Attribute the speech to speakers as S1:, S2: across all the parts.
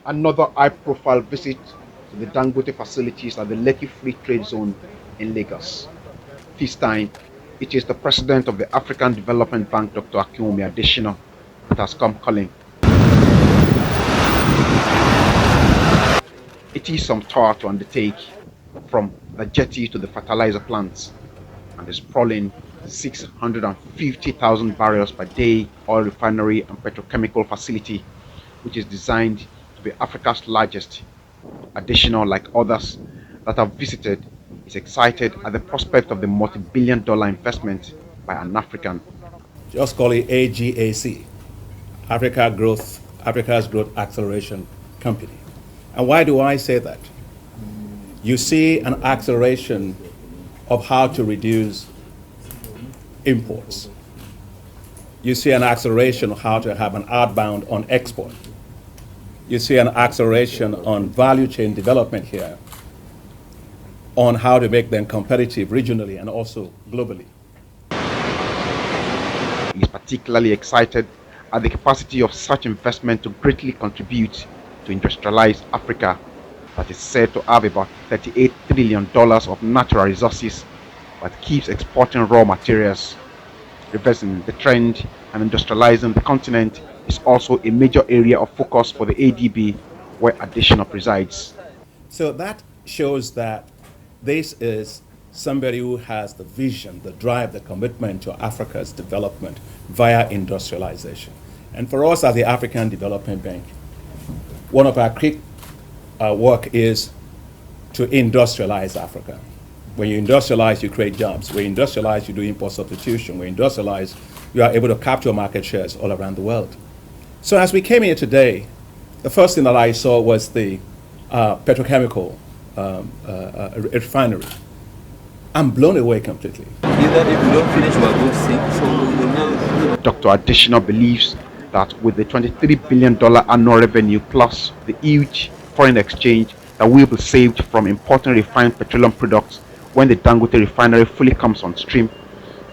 S1: Another high-profile visit to the Dangote facilities at the Lekki Free Trade Zone in Lagos. This time, it is the president of the African Development Bank, Dr. Akinwunmi Adesina, that has come calling. It is some tour to undertake, from the jetty to the fertilizer plants, and the sprawling 650,000 barrels per day oil refinery and petrochemical facility, which is designed to be Africa's largest. Additional, like others that have visited, is excited at the prospect of the multi-billion-dollar investment by an African.
S2: Just call it AGAC, Africa's Growth Acceleration Company. And why do I say that? You see an acceleration of how to reduce imports. You see an acceleration of how to have an outbound on export. You see an acceleration on value chain development here, on how to make them competitive regionally and also globally.
S1: He is particularly excited at the capacity of such investment to greatly contribute to industrialize Africa, that is said to have about $38 trillion of natural resources, but keeps exporting raw materials. Reversing the trend and industrializing the continent is also a major area of focus for the ADB, where Adeshina presides.
S2: So that shows that this is somebody who has the vision, the drive, the commitment to Africa's development via industrialization. And for us as the African Development Bank, one of our key work is to industrialize Africa. When you industrialize, you create jobs. When you industrialize, you do import substitution. When you industrialize, you are able to capture market shares all around the world. So as we came here today, the first thing that I saw was the petrochemical refinery. I'm blown away completely.
S3: Either if we don't finish, we're going to sink. So
S1: Dr. Adeshina believes that with the $23 billion annual revenue plus the huge foreign exchange that will be saved from importing refined petroleum products when the Dangote Refinery fully comes on stream,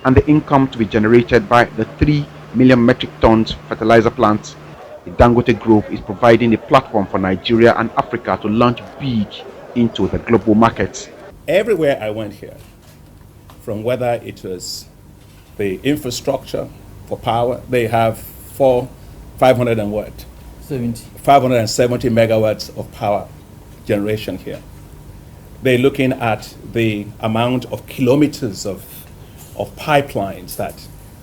S1: and the income to be generated by the 3 million metric tons fertilizer plants, the Dangote Group is providing a platform for Nigeria and Africa to launch big into the global markets.
S2: Everywhere I went here, from whether it was the infrastructure for power, they have 570 megawatts of power generation here. They're looking at the amount of kilometers of pipelines that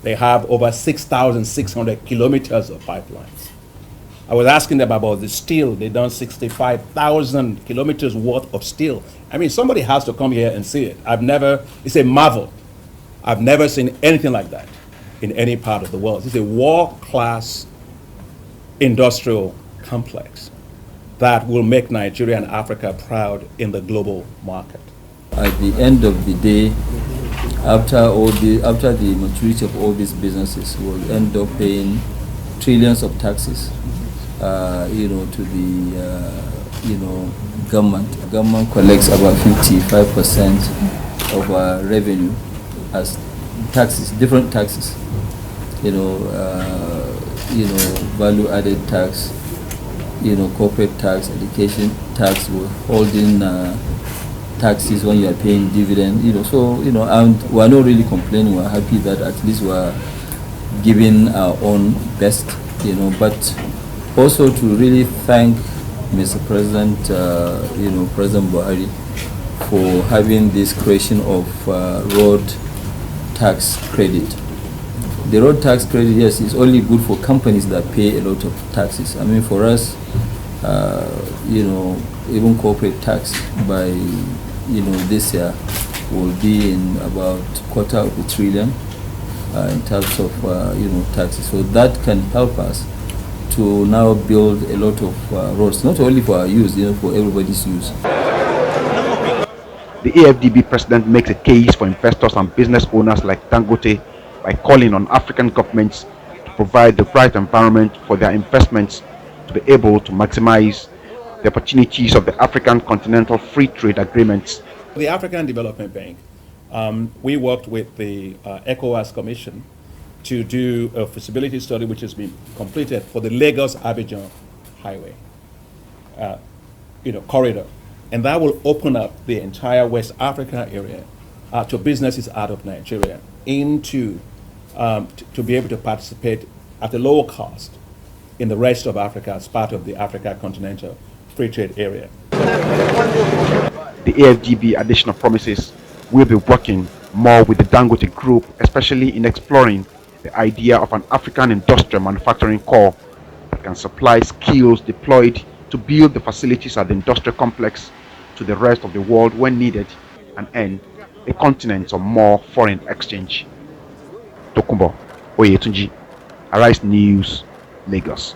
S2: they have, over 6,600 kilometers of pipelines. I was asking them about the steel. They've done 65,000 kilometers worth of steel. I mean, somebody has to come here and see it. It's a marvel. I've never seen anything like that in any part of the world. It's a world-class industrial complex that will make Nigeria and Africa proud in the global market.
S3: at the end of the day, after the maturity of all these businesses, we'll end up paying trillions of taxes, to the government. Government collects about 55% of our revenue as taxes, different taxes. Value-added tax, corporate tax, education tax, holding taxes when you are paying dividend, and we're not really complaining. We're happy that at least we're giving our own best, but also to really thank Mr. President, President Buhari for having this creation of road tax credit. The road tax credit, yes, is only good for companies that pay a lot of taxes. I mean, for us, even corporate tax by, this year will be in about $250 billion in terms of, taxes. So that can help us to now build a lot of roads, not only for our use, for everybody's use.
S1: The AFDB president makes a case for investors and business owners like Dangote by calling on African governments to provide the right environment for their investments to be able to maximize the opportunities of the African Continental Free Trade Agreements.
S2: The African Development Bank, we worked with the ECOWAS Commission to do a feasibility study which has been completed for the Lagos-Abidjan highway, corridor. And that will open up the entire West Africa area to businesses out of Nigeria into, to be able to participate at a lower cost in the rest of Africa as part of the Africa Continental Free Trade Area.
S1: The AFGB additional promises will be working more with the Dangote Group, especially in exploring the idea of an African industrial manufacturing core that can supply skills deployed to build the facilities at the industrial complex to the rest of the world when needed and earn a continent of more foreign exchange. Tokunbo Oyetunji, Arise News, Lagos.